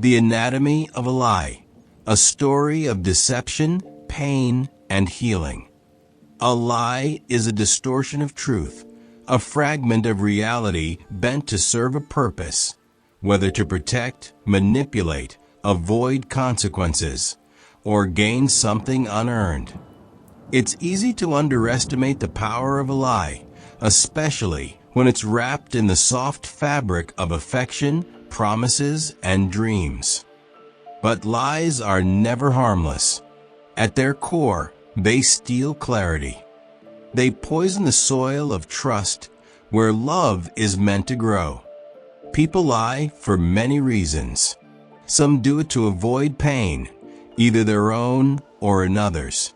The Anatomy of a Lie, a story of deception, pain, and healing. A lie is a distortion of truth, a fragment of reality bent to serve a purpose, whether to protect, manipulate, avoid consequences, or gain something unearned. It's easy to underestimate the power of a lie, especially when it's wrapped in the soft fabric of affection, promises, and dreams. But lies are never harmless. At their core, they steal clarity. They poison the soil of trust where love is meant to grow. People lie for many reasons. Some do it to avoid pain, either their own or another's.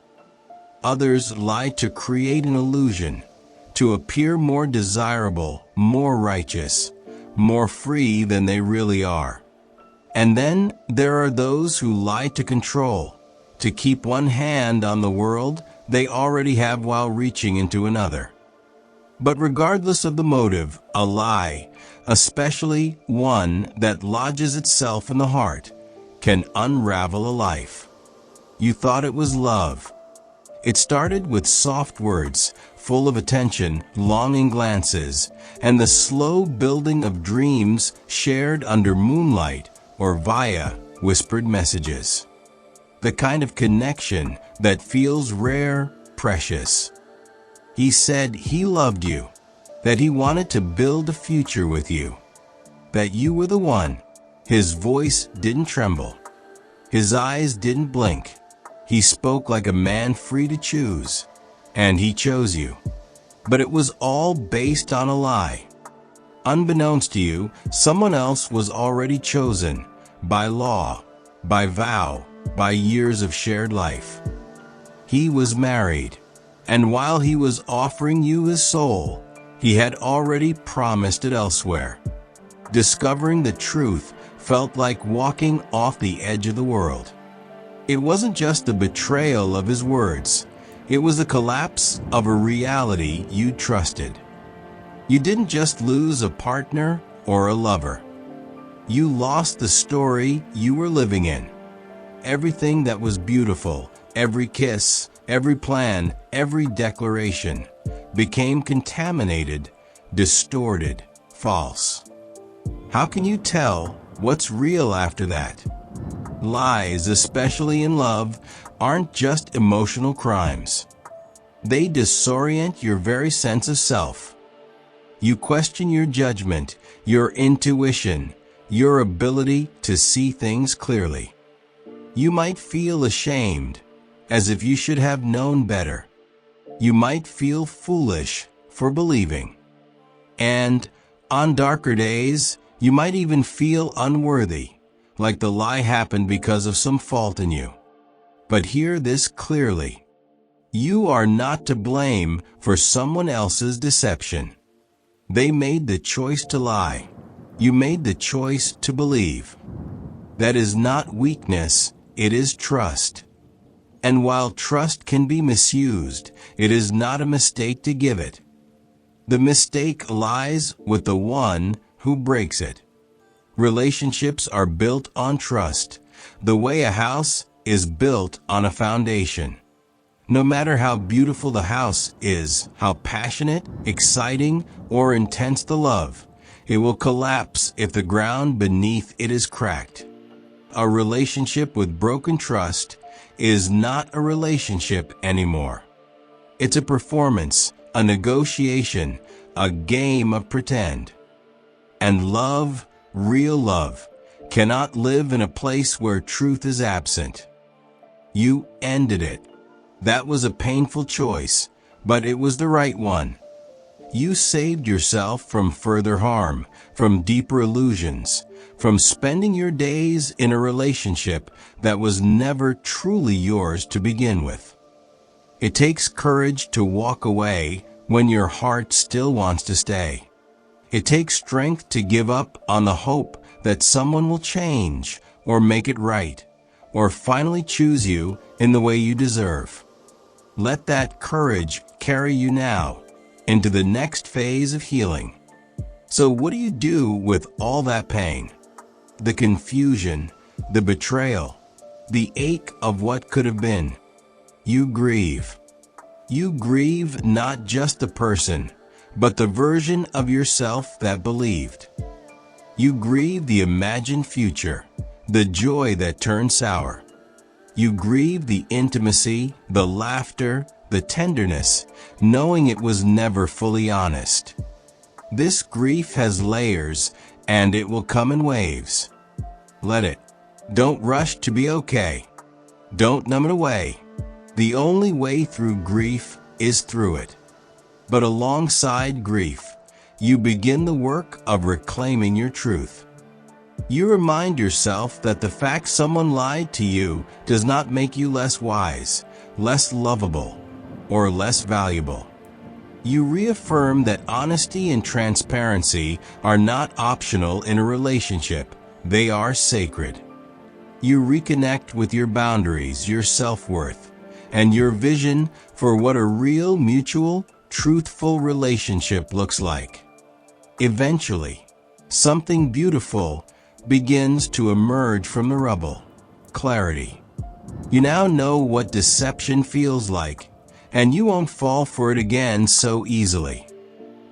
Others lie to create an illusion, to appear more desirable, more righteous, more free than they really are. And then there are those who lie to control, to keep one hand on the world they already have while reaching into another. But regardless of the motive, a lie, especially one that lodges itself in the heart, can unravel a life. You thought it was love. It started with soft words, full of attention, longing glances, and the slow building of dreams shared under moonlight or via whispered messages. The kind of connection that feels rare, precious. He said he loved you, that he wanted to build a future with you, that you were the one. His voice didn't tremble. His eyes didn't blink. He spoke like a man free to choose, and he chose you. But it was all based on a lie. Unbeknownst to you, someone else was already chosen, by law, by vow, by years of shared life. He was married, and while he was offering you his soul, he had already promised it elsewhere. Discovering the truth felt like walking off the edge of the world. It wasn't just a betrayal of his words. It was a collapse of a reality you trusted. You didn't just lose a partner or a lover. You lost the story you were living in. Everything that was beautiful, every kiss, every plan, every declaration, became contaminated, distorted, false. How can you tell what's real after that? Lies, especially in love, aren't just emotional crimes. They disorient your very sense of self. You question your judgment, your intuition, your ability to see things clearly. You might feel ashamed, as if you should have known better. You might feel foolish for believing. And on darker days, you might even feel unworthy, like the lie happened because of some fault in you. But hear this clearly. You are not to blame for someone else's deception. They made the choice to lie. You made the choice to believe. That is not weakness, it is trust. And while trust can be misused, it is not a mistake to give it. The mistake lies with the one who breaks it. Relationships are built on trust, the way a house is built on a foundation. No matter how beautiful the house is, how passionate, exciting, or intense the love, it will collapse if the ground beneath it is cracked. A relationship with broken trust is not a relationship anymore. It's a performance, a negotiation, a game of pretend. And love, real love, cannot live in a place where truth is absent. You ended it. That was a painful choice, but it was the right one. You saved yourself from further harm, from deeper illusions, from spending your days in a relationship that was never truly yours to begin with. It takes courage to walk away when your heart still wants to stay. It takes strength to give up on the hope that someone will change or make it right, or finally choose you in the way you deserve. Let that courage carry you now into the next phase of healing. So what do you do with all that pain? The confusion, the betrayal, the ache of what could have been. You grieve. You grieve not just the person, but the version of yourself that believed. You grieve the imagined future, the joy that turned sour. You grieve the intimacy, the laughter, the tenderness, knowing it was never fully honest. This grief has layers, and it will come in waves. Let it. Don't rush to be okay. Don't numb it away. The only way through grief is through it. But alongside grief, you begin the work of reclaiming your truth. You remind yourself that the fact someone lied to you does not make you less wise, less lovable, or less valuable. You reaffirm that honesty and transparency are not optional in a relationship, they are sacred. You reconnect with your boundaries, your self-worth, and your vision for what a real, mutual, truthful relationship looks like. Eventually, something beautiful begins to emerge from the rubble. Clarity. You now know what deception feels like, and you won't fall for it again so easily.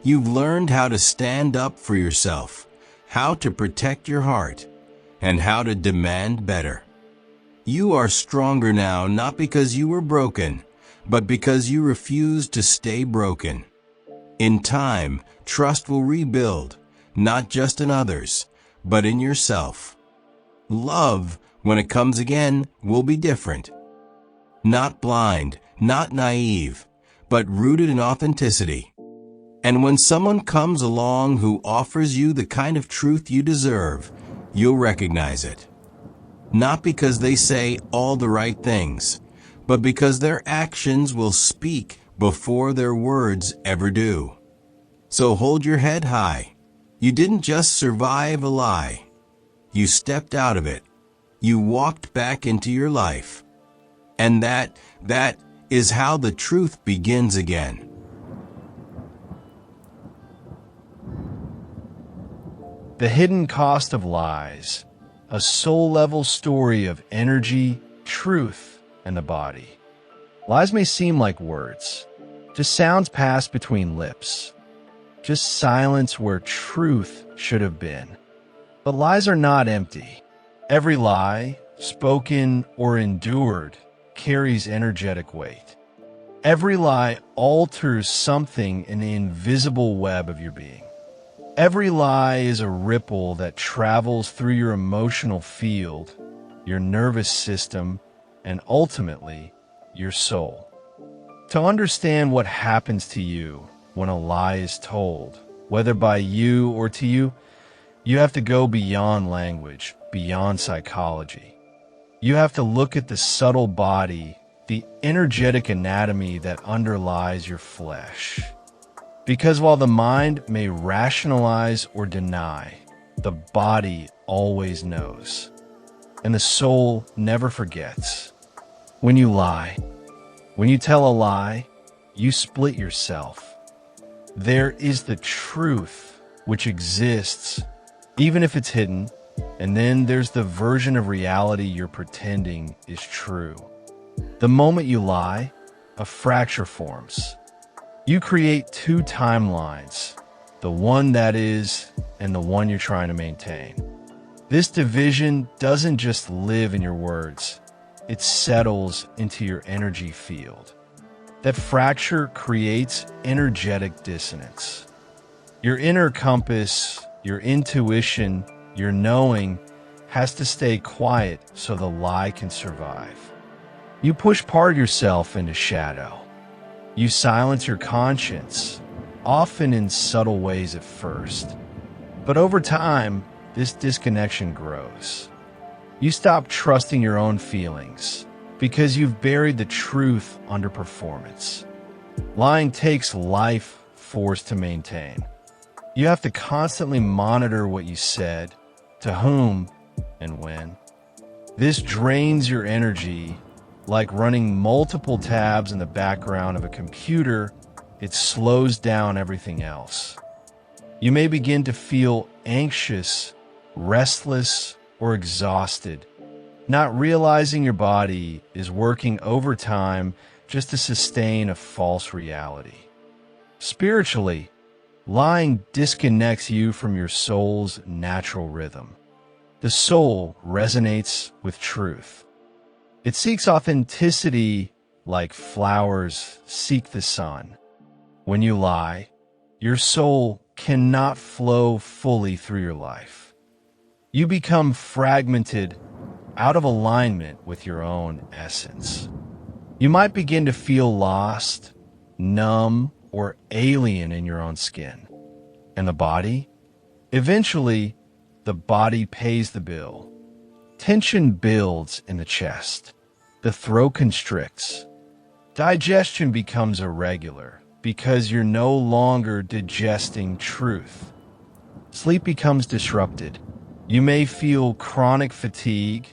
You've learned how to stand up for yourself, how to protect your heart, and how to demand better. You are stronger now not because you were broken, but because you refused to stay broken. In time, trust will rebuild, not just in others, but in yourself. Love, when it comes again, will be different. Not blind, not naive, but rooted in authenticity. And when someone comes along who offers you the kind of truth you deserve, you'll recognize it. Not because they say all the right things, but because their actions will speak before their words ever do. So hold your head high. You didn't just survive a lie. You stepped out of it. You walked back into your life. And that is how the truth begins again. The Hidden Cost of Lies, a soul-level story of energy, truth, and the body. Lies may seem like words, just sounds passed between lips, just silence where truth should have been. But lies are not empty. Every lie, spoken or endured, carries energetic weight. Every lie alters something in the invisible web of your being. Every lie is a ripple that travels through your emotional field, your nervous system, and ultimately, your soul. To understand what happens to you when a lie is told, whether by you or to you, you have to go beyond language, beyond psychology. You have to look at the subtle body, the energetic anatomy that underlies your flesh. Because while the mind may rationalize or deny, the body always knows. And the soul never forgets. When you lie, when you tell a lie, you split yourself. There is the truth which exists, even if it's hidden, and then there's the version of reality you're pretending is true. The moment you lie, a fracture forms. You create two timelines, the one that is and the one you're trying to maintain. This division doesn't just live in your words, it settles into your energy field. That fracture creates energetic dissonance. Your inner compass, your intuition, your knowing has to stay quiet so the lie can survive. You push part of yourself into shadow. You silence your conscience, often in subtle ways at first. But over time, this disconnection grows. You stop trusting your own feelings because you've buried the truth under performance. Lying takes life force to maintain. You have to constantly monitor what you said, to whom, and when. This drains your energy. Like running multiple tabs in the background of a computer, it slows down everything else. You may begin to feel anxious, restless, or exhausted not realizing your body is working overtime just to sustain a false reality. Spiritually, lying disconnects you from your soul's natural rhythm. The soul resonates with truth. It seeks authenticity like flowers seek the sun. When you lie, your soul cannot flow fully through your life. You become fragmented, out of alignment with your own essence. You might begin to feel lost, numb, or alien in your own skin. And the body? Eventually, the body pays the bill. Tension builds in the chest. The throat constricts. Digestion becomes irregular because you're no longer digesting truth. Sleep becomes disrupted. You may feel chronic fatigue,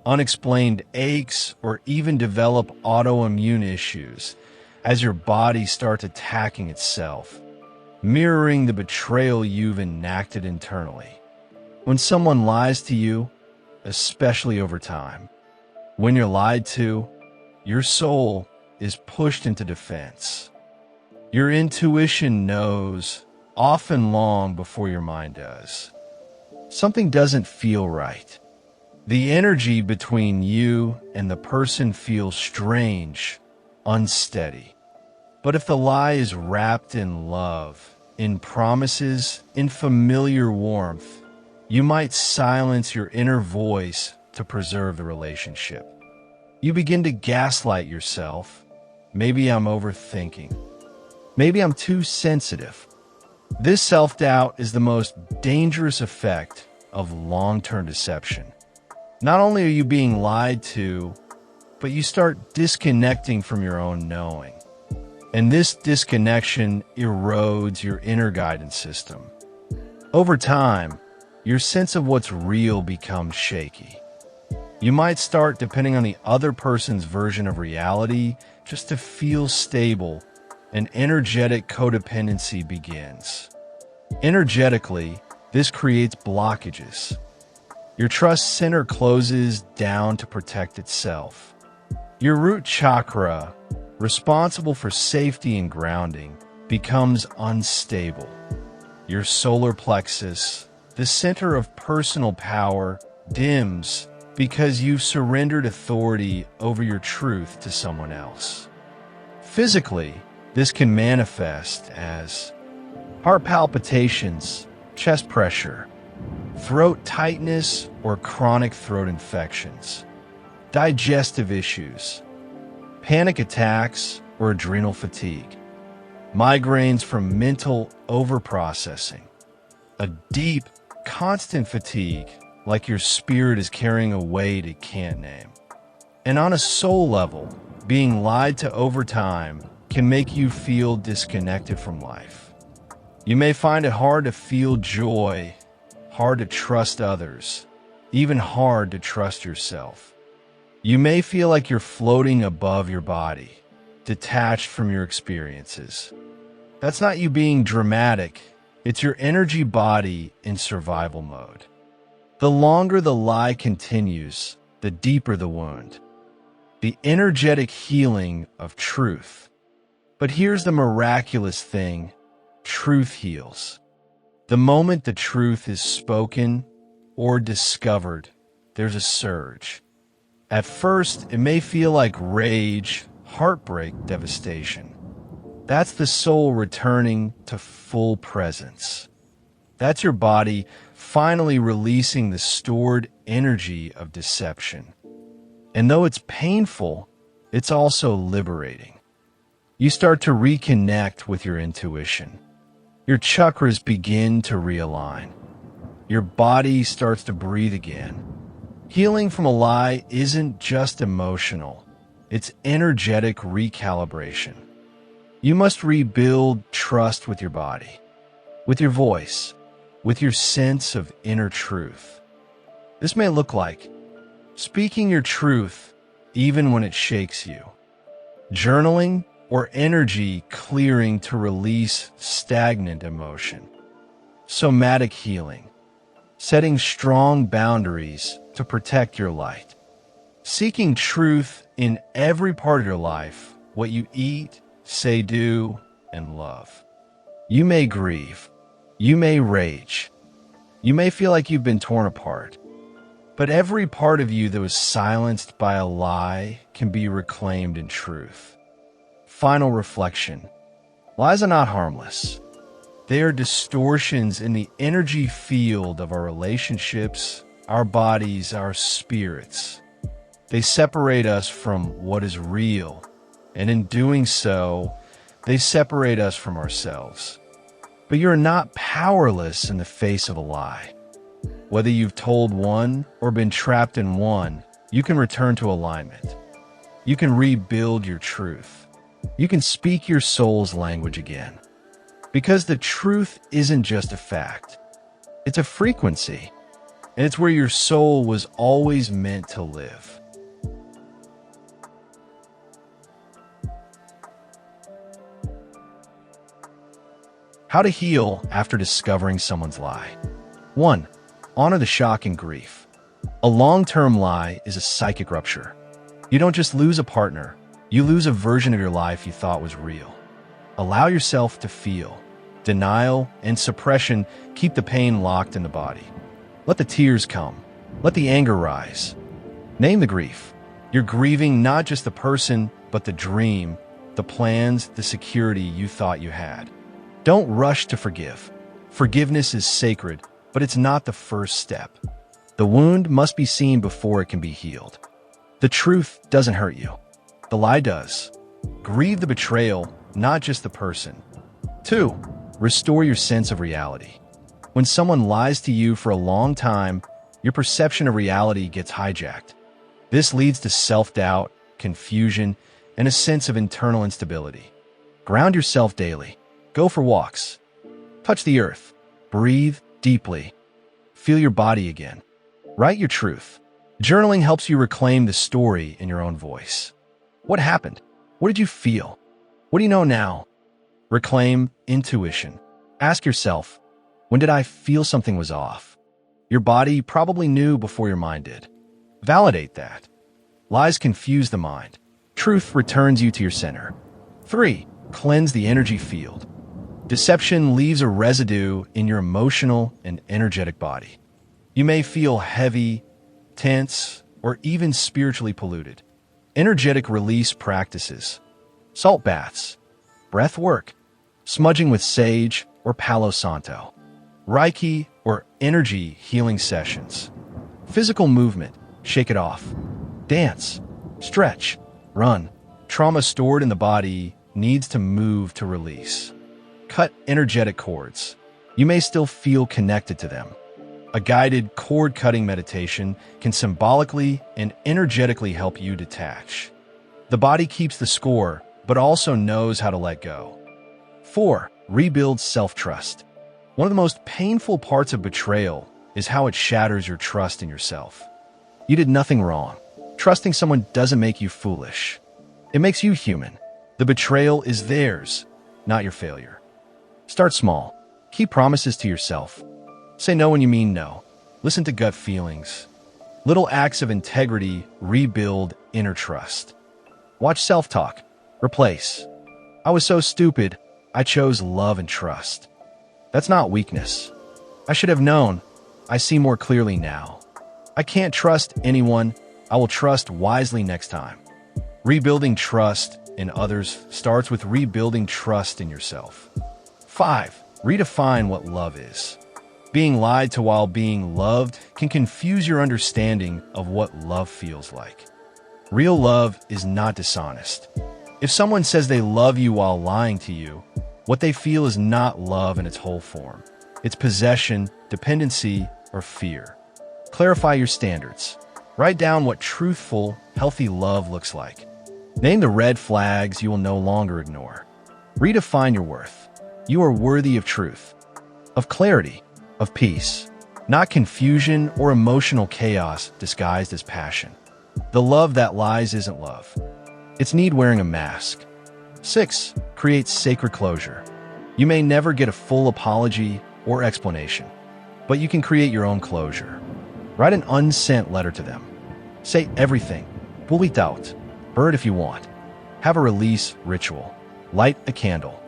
unexplained aches, or even develop autoimmune issues as your body starts attacking itself, mirroring the betrayal you've enacted internally. When someone lies to you, especially over time, when you're lied to, your soul is pushed into defense. Your intuition knows, often long before your mind does. Something doesn't feel right. The energy between you and the person feels strange, unsteady. But if the lie is wrapped in love, in promises, in familiar warmth, you might silence your inner voice to preserve the relationship. You begin to gaslight yourself. Maybe I'm overthinking. Maybe I'm too sensitive. This self-doubt is the most dangerous effect of long-term deception. Not only are you being lied to, but you start disconnecting from your own knowing. And this disconnection erodes your inner guidance system. Over time, your sense of what's real becomes shaky. You might start depending on the other person's version of reality just to feel stable, and energetic codependency begins. Energetically, this creates blockages. Your trust center closes down to protect itself. Your root chakra, responsible for safety and grounding, becomes unstable. Your solar plexus, the center of personal power, dims because you've surrendered authority over your truth to someone else. Physically, this can manifest as heart palpitations, chest pressure, throat tightness, or chronic throat infections, digestive issues, panic attacks, or adrenal fatigue, migraines from mental overprocessing, a deep, constant fatigue like your spirit is carrying a weight it can't name. And on a soul level, being lied to over time can make you feel disconnected from life. You may find it hard to feel joy, hard to trust others, even hard to trust yourself. You may feel like you're floating above your body, detached from your experiences. That's not you being dramatic. It's your energy body in survival mode. The longer the lie continues, the deeper the wound. The energetic healing of truth. But here's the miraculous thing. Truth heals. The moment the truth is spoken or discovered, there's a surge. At first, it may feel like rage, heartbreak, devastation. That's the soul returning to full presence. That's your body finally releasing the stored energy of deception. And though it's painful, it's also liberating. You start to reconnect with your intuition. Your chakras begin to realign. Your body starts to breathe again. Healing from a lie isn't just emotional. It's energetic recalibration. You must rebuild trust with your body, with your voice, with your sense of inner truth. This may look like speaking your truth even when it shakes you, journaling, or energy clearing to release stagnant emotion, somatic healing, setting strong boundaries to protect your light, Seeking truth in every part of your life, what you eat, say, do, and love. You may grieve. You may rage. You may feel like you've been torn apart. But every part of you that was silenced by a lie can be reclaimed in truth. Final reflection. Lies are not harmless. They are distortions in the energy field of our relationships, our bodies, our spirits. They separate us from what is real, and in doing so, they separate us from ourselves. But you're not powerless in the face of a lie. Whether you've told one or been trapped in one, you can return to alignment. You can rebuild your truth. You can speak your soul's language again. Because the truth isn't just a fact. It's a frequency. And it's where your soul was always meant to live. How to heal after discovering someone's lie. 1. Honor the shock and grief. A long-term lie is a psychic rupture. You don't just lose a partner, you lose a version of your life you thought was real. Allow yourself to feel. Denial and suppression keep the pain locked in the body. Let the tears come. Let the anger rise. Name the grief. You're grieving not just the person, but the dream, the plans, the security you thought you had. Don't rush to forgive. Forgiveness is sacred, but it's not the first step. The wound must be seen before it can be healed. The truth doesn't hurt you. The lie does. Grieve the betrayal, not just the person. 2. Restore your sense of reality. When someone lies to you for a long time, your perception of reality gets hijacked. This leads to self-doubt, confusion, and a sense of internal instability. Ground yourself daily. Go for walks. Touch the earth. Breathe deeply. Feel your body again. Write your truth. Journaling helps you reclaim the story in your own voice. What happened? What did you feel? What do you know now? Reclaim intuition. Ask yourself, when did I feel something was off? Your body probably knew before your mind did. Validate that. Lies confuse the mind. Truth returns you to your center. 3. Cleanse the energy field. Deception leaves a residue in your emotional and energetic body. You may feel heavy, tense, or even spiritually polluted. Energetic release practices. Salt baths, breath work, smudging with sage or Palo Santo, Reiki or energy healing sessions. Physical movement, shake it off. Dance, stretch, run. Trauma stored in the body needs to move to release. Cut energetic cords. You may still feel connected to them. A guided cord-cutting meditation can symbolically and energetically help you detach. The body keeps the score, but also knows how to let go. 4. Rebuild self-trust. One of the most painful parts of betrayal is how it shatters your trust in yourself. You did nothing wrong. Trusting someone doesn't make you foolish. It makes you human. The betrayal is theirs, not your failure. Start small. Keep promises to yourself. Say no when you mean no. Listen to gut feelings. Little acts of integrity rebuild inner trust. Watch self-talk. Replace. I was so stupid. I chose love and trust. That's not weakness. I should have known. I see more clearly now. I can't trust anyone. I will trust wisely next time. Rebuilding trust in others starts with rebuilding trust in yourself. 5. Redefine what love is. Being lied to while being loved can confuse your understanding of what love feels like. Real love is not dishonest. If someone says they love you while lying to you, what they feel is not love in its whole form. It's possession, dependency, or fear. Clarify your standards. Write down what truthful, healthy love looks like. Name the red flags you will no longer ignore. Redefine your worth. You are worthy of truth, of clarity, of peace, not confusion or emotional chaos disguised as passion. The love that lies isn't love. It's need wearing a mask. 6. Create sacred closure. You may never get a full apology or explanation, but you can create your own closure. Write an unsent letter to them. Say everything, Bulitaut. Burn it if you want. Have a release ritual. Light a candle.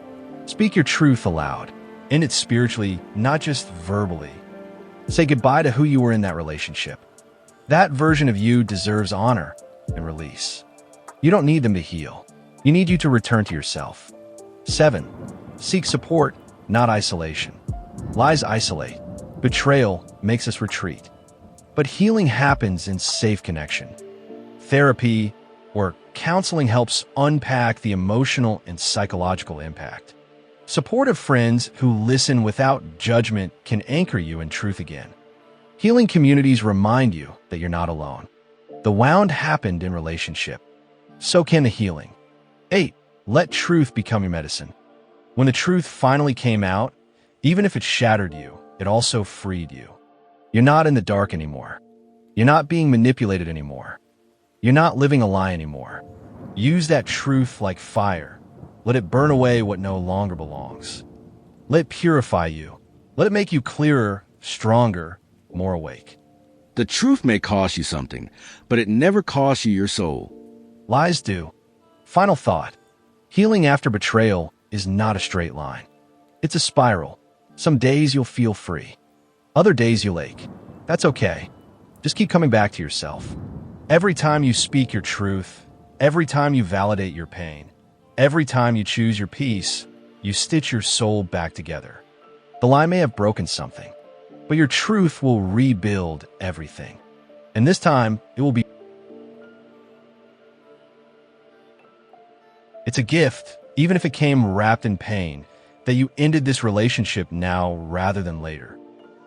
Speak your truth aloud. End it spiritually, not just verbally. Say goodbye to who you were in that relationship. That version of you deserves honor and release. You don't need them to heal. You need you to return to yourself. 7. Seek support, not isolation. Lies isolate. Betrayal makes us retreat. But healing happens in safe connection. Therapy or counseling helps unpack the emotional and psychological impact. Supportive friends who listen without judgment can anchor you in truth again. Healing communities remind you that you're not alone. The wound happened in relationship. So can the healing. 8. Let truth become your medicine. When the truth finally came out, even if it shattered you, it also freed you. You're not in the dark anymore. You're not being manipulated anymore. You're not living a lie anymore. Use that truth like fire. Let it burn away what no longer belongs. Let it purify you. Let it make you clearer, stronger, more awake. The truth may cost you something, but it never costs you your soul. Lies do. Final thought. Healing after betrayal is not a straight line. It's a spiral. Some days you'll feel free. Other days you'll ache. That's okay. Just keep coming back to yourself. Every time you speak your truth, every time you validate your pain, every time you choose your peace, you stitch your soul back together. The lie may have broken something, but your truth will rebuild everything. And this time, it will be... It's a gift, even if it came wrapped in pain, that you ended this relationship now rather than later.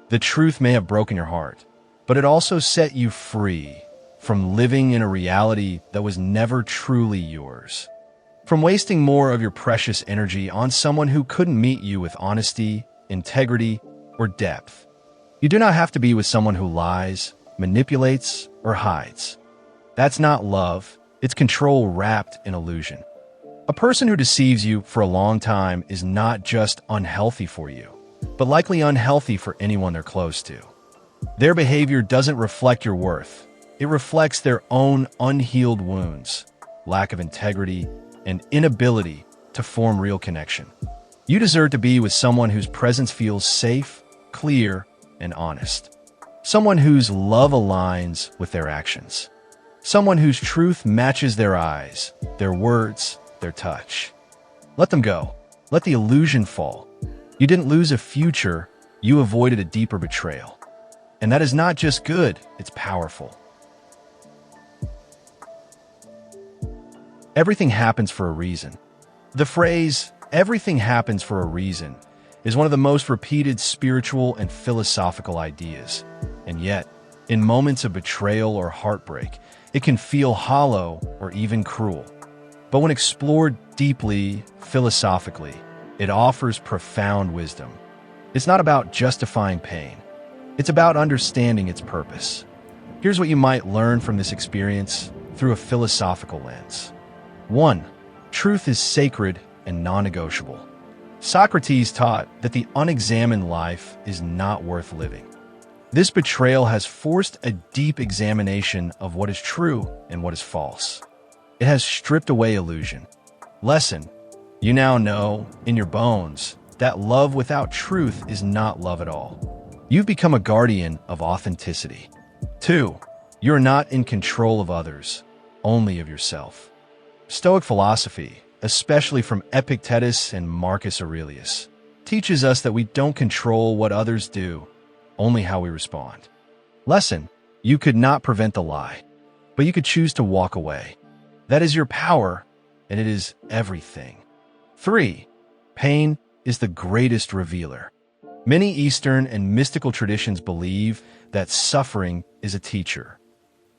The truth may have broken your heart, but it also set you free from living in a reality that was never truly yours. From wasting more of your precious energy on someone who couldn't meet you with honesty, integrity, or depth. You do not have to be with someone who lies, manipulates, or hides. That's not love, it's control wrapped in illusion. A person who deceives you for a long time is not just unhealthy for you, but likely unhealthy for anyone they're close to. Their behavior doesn't reflect your worth. It reflects their own unhealed wounds, lack of integrity, and inability to form real connection. You deserve to be with someone whose presence feels safe, clear, and honest. Someone whose love aligns with their actions. Someone whose truth matches their eyes, their words, their touch. Let them go. Let the illusion fall. You didn't lose a future, you avoided a deeper betrayal. And that is not just good, it's powerful. Everything happens for a reason. The phrase, everything happens for a reason, is one of the most repeated spiritual and philosophical ideas. And yet, in moments of betrayal or heartbreak, it can feel hollow or even cruel. But when explored deeply, philosophically, it offers profound wisdom. It's not about justifying pain. It's about understanding its purpose. Here's what you might learn from this experience through a philosophical lens. 1. Truth is sacred and non-negotiable. Socrates taught that the unexamined life is not worth living. This betrayal has forced a deep examination of what is true and what is false. It has stripped away illusion. Lesson: you now know, in your bones, that love without truth is not love at all. You've become a guardian of authenticity. 2. You're not in control of others, only of yourself. Stoic philosophy, especially from Epictetus and Marcus Aurelius, teaches us that we don't control what others do, only how we respond. Lesson: you could not prevent the lie, but you could choose to walk away. That is your power, and it is everything. 3. Pain is the greatest revealer. Many Eastern and mystical traditions believe that suffering is a teacher.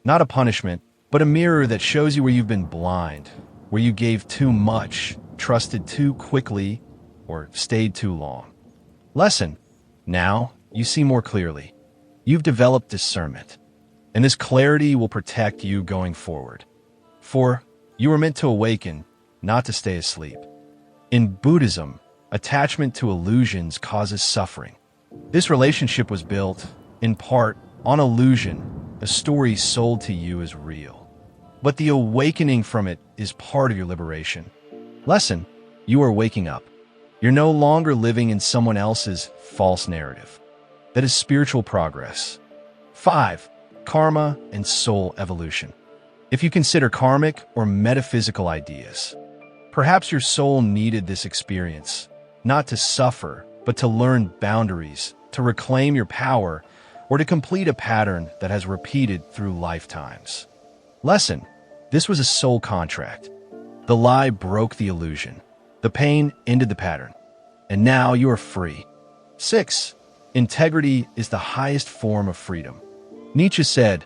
Not a punishment, but a mirror that shows you where you've been blind, where you gave too much, trusted too quickly, or stayed too long. Lesson: now you see more clearly. You've developed discernment, and this clarity will protect you going forward. 4. You were meant to awaken, not to stay asleep. In Buddhism, attachment to illusions causes suffering. This relationship was built, in part, on illusion, a story sold to you as real. but the awakening from it is part of your liberation. Lesson: you are waking up. You're no longer living in someone else's false narrative. That is spiritual progress. 5. Karma and soul evolution. If you consider karmic or metaphysical ideas, perhaps your soul needed this experience, not to suffer, but to learn boundaries, to reclaim your power, or to complete a pattern that has repeated through lifetimes. Lesson: this was a soul contract. The lie broke the illusion. The pain ended the pattern. And now you are free. 6. Integrity is the highest form of freedom. Nietzsche said,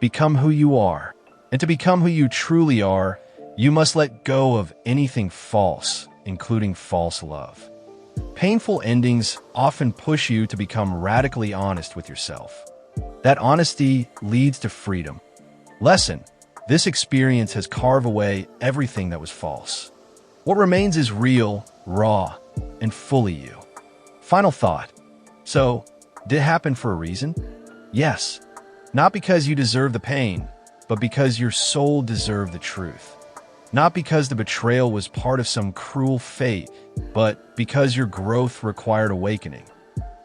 "Become who you are. And to become who you truly are, you must let go of anything false, including false love." Painful endings often push you to become radically honest with yourself. That honesty leads to freedom. Lesson: this experience has carved away everything that was false. What remains is real, raw, and fully you. Final thought. So, did it happen for a reason? Yes. Not because you deserve the pain, but because your soul deserved the truth. Not because the betrayal was part of some cruel fate, but because your growth required awakening.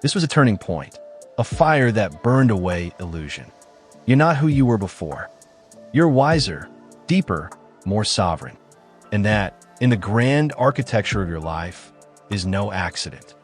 This was a turning point, a fire that burned away illusion. You're not who you were before. You're wiser, deeper, more sovereign. And that, in the grand architecture of your life, is no accident.